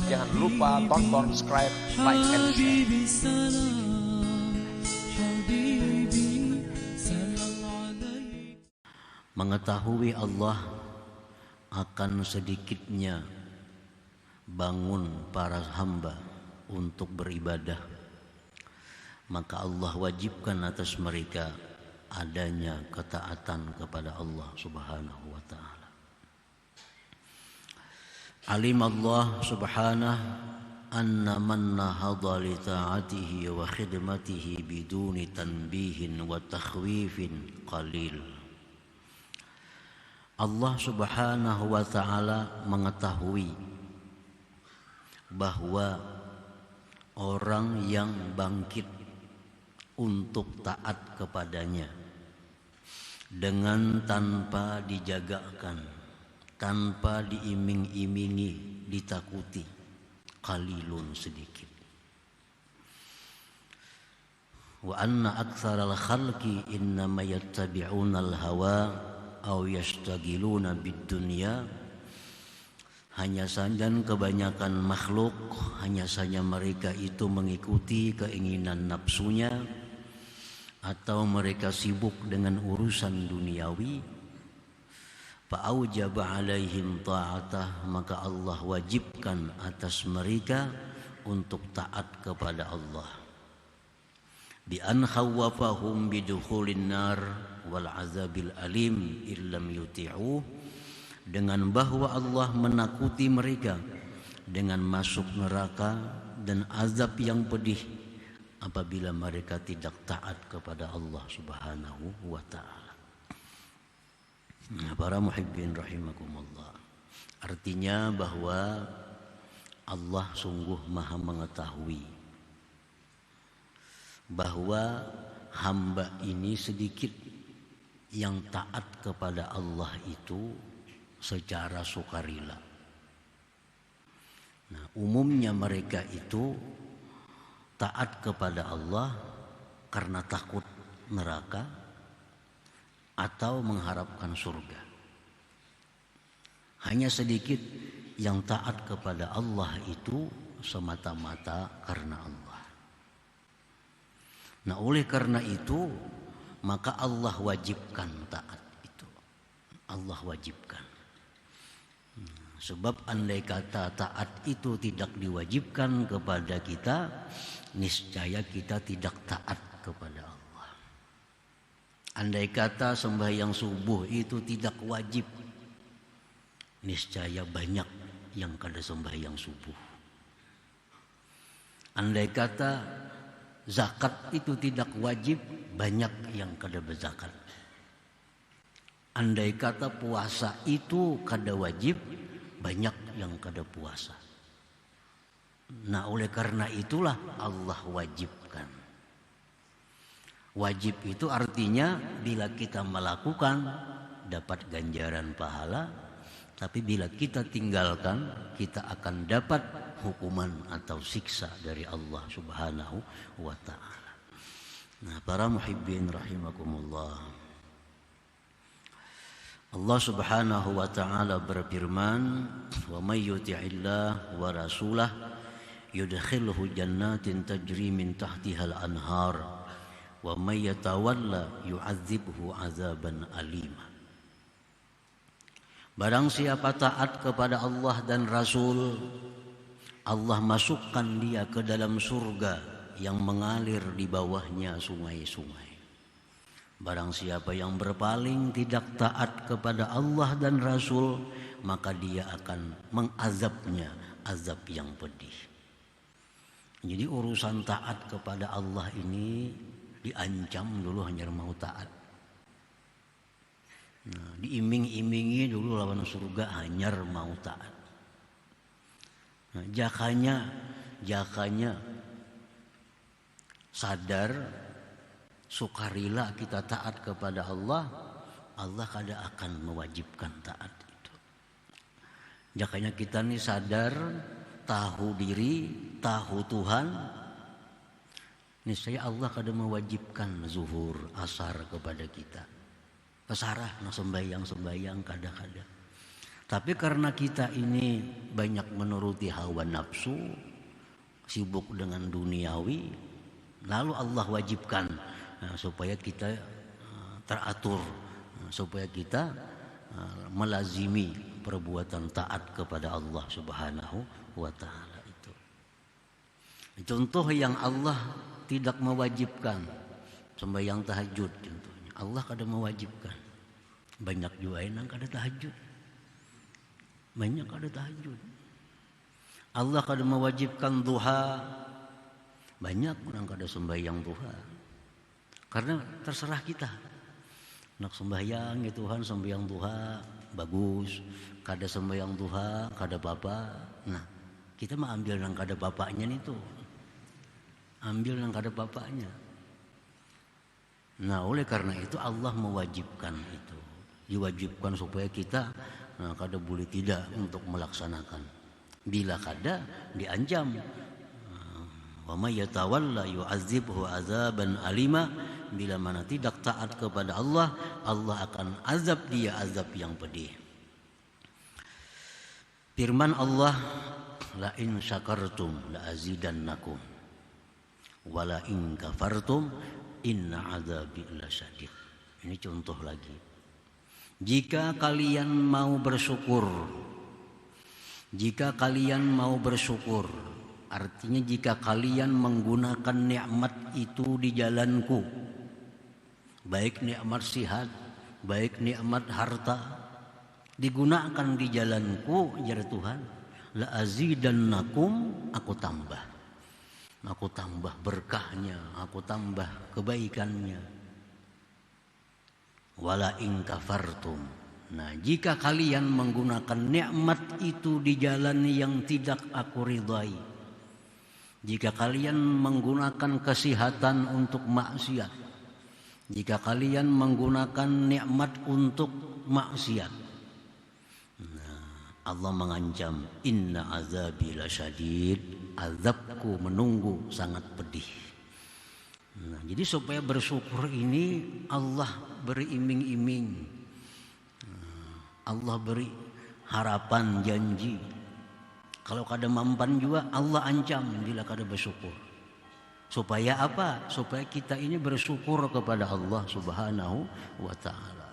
Jangan lupa tonton, subscribe, like, and share. Mengetahui Allah akan sedikitnya bangun para hamba untuk beribadah, maka Allah wajibkan atas mereka adanya ketaatan kepada Allah Subhanahu wa ta'ala. Alim Allah subhanahu anna man nahadha li ta'atihi wa khidmatihi biduni tanbihin wa takhwifin qalil. Allah subhanahu wa ta'ala mengetahui bahwa orang yang bangkit untuk taat kepadanya dengan tanpa dijagakan, tanpa diiming-imingi, ditakuti, qalilun sedikit. Wa anna aktsaral khalqi innama yattabi'unal hawa aw yashtagiluna bid-dunya. Hanya saja kebanyakan makhluk, hanya saja mereka itu mengikuti keinginan nafsunya, atau mereka sibuk dengan urusan duniawi. Fa'aujaba alaihim ta'atah, maka Allah wajibkan atas mereka untuk taat kepada Allah. Bi an khawwafahum bidukhulin nar wal azabil alim illam yuti'u, dengan bahwa Allah menakuti mereka dengan masuk neraka dan azab yang pedih apabila mereka tidak taat kepada Allah Subhanahu wa ta'ala. Para muhibbin rahimakumullah, artinya bahwa Allah sungguh maha mengetahui bahwa hamba ini sedikit yang taat kepada Allah itu secara sukarela. Nah, umumnya mereka itu taat kepada Allah karena takut neraka atau mengharapkan surga. Hanya sedikit yang taat kepada Allah itu semata-mata karena Allah. Nah, oleh karena itu maka Allah wajibkan taat itu. Allah wajibkan. Sebab andai kata taat itu tidak diwajibkan kepada kita, niscaya kita tidak taat kepada Allah. Andai kata sembahyang subuh itu tidak wajib, niscaya banyak yang kada sembahyang subuh. Andai kata zakat itu tidak wajib, banyak yang kada berzakat. Andai kata puasa itu kada wajib, banyak yang kada puasa. Nah, oleh karena itulah Allah wajibkan. Wajib itu artinya bila kita melakukan dapat ganjaran pahala, tapi bila kita tinggalkan kita akan dapat hukuman atau siksa dari Allah Subhanahu wa ta'ala. Nah, para muhibbin rahimakumullah, Allah Subhanahu wa ta'ala berfirman, wa may yuti'illah wa rasulah yudkhilhu jannatin tajri min tahtihal anhar wa may yatawalla yu'adzibhu azaban alima. Barang siapa taat kepada Allah dan Rasul, Allah masukkan dia ke dalam surga yang mengalir di bawahnya sungai-sungai. Barang siapa yang berpaling tidak taat kepada Allah dan Rasul, maka dia akan mengazabnya azab yang pedih. Jadi urusan taat kepada Allah ini diancam dulu hanya mau taat. Nah, diiming-imingi dulu lawan surga hanya mau taat. Nah, jakanya sadar sukarela kita taat kepada Allah, Allah kada akan mewajibkan taat itu. Jakanya kita nih sadar, tahu diri, tahu Tuhan, niscaya Allah kada mewajibkan zuhur asar kepada kita. Pesarah nak sembahyang kada. Tapi karena kita ini banyak menuruti hawa nafsu, sibuk dengan duniawi, lalu Allah wajibkan supaya kita teratur, supaya kita melazimi perbuatan taat kepada Allah Subhanahu wa taala itu. Contoh yang Allah tidak mewajibkan, sembahyang tahajud contohnya. Allah kada mewajibkan. Banyak juga yang kada tahajud. Banyak kada tahajud. Allah kada mewajibkan duha. Banyak orang kada sembahyang duha. Karena terserah kita. Nak sembahyang ya Tuhan, sembahyang duha bagus. Kada sembahyang duha, kada apa-apa. Nah, kita mah ambil yang kada bapaknya nih tuh. Ambil yang kada bapaknya. Nah, oleh karena itu Allah mewajibkan itu. Diwajibkan supaya kita kada boleh tidak untuk melaksanakan. Bila kada diancam. Wa may yatawalla yu'adzibhu 'adzaban alima. Bila mana tidak taat kepada Allah, Allah akan azab dia azab yang pedih. Firman Allah, la in syakartum la azidannakum wala in kafartum inna adzabi lasyadid. Ini contoh lagi. Jika kalian mau bersyukur, artinya jika kalian menggunakan nikmat itu di jalanku, baik nikmat sihat, baik nikmat harta, digunakan di jalanku, jar Tuhan, la azidannakum, aku tambah berkahnya, aku tambah kebaikannya. Wala in kafartum. Nah, jika kalian menggunakan nikmat itu di jalan yang tidak aku ridai, jika kalian menggunakan kesehatan untuk maksiat, jika kalian menggunakan nikmat untuk maksiat, nah, Allah mengancam, inna azabi lasyadid, azabku menunggu sangat pedih. Nah, jadi supaya bersyukur ini Allah beri iming-iming, Allah beri harapan janji. Kalau kada mampan juga Allah ancam bila kada bersyukur. Supaya apa? Supaya kita ini bersyukur kepada Allah Subhanahu wa taala.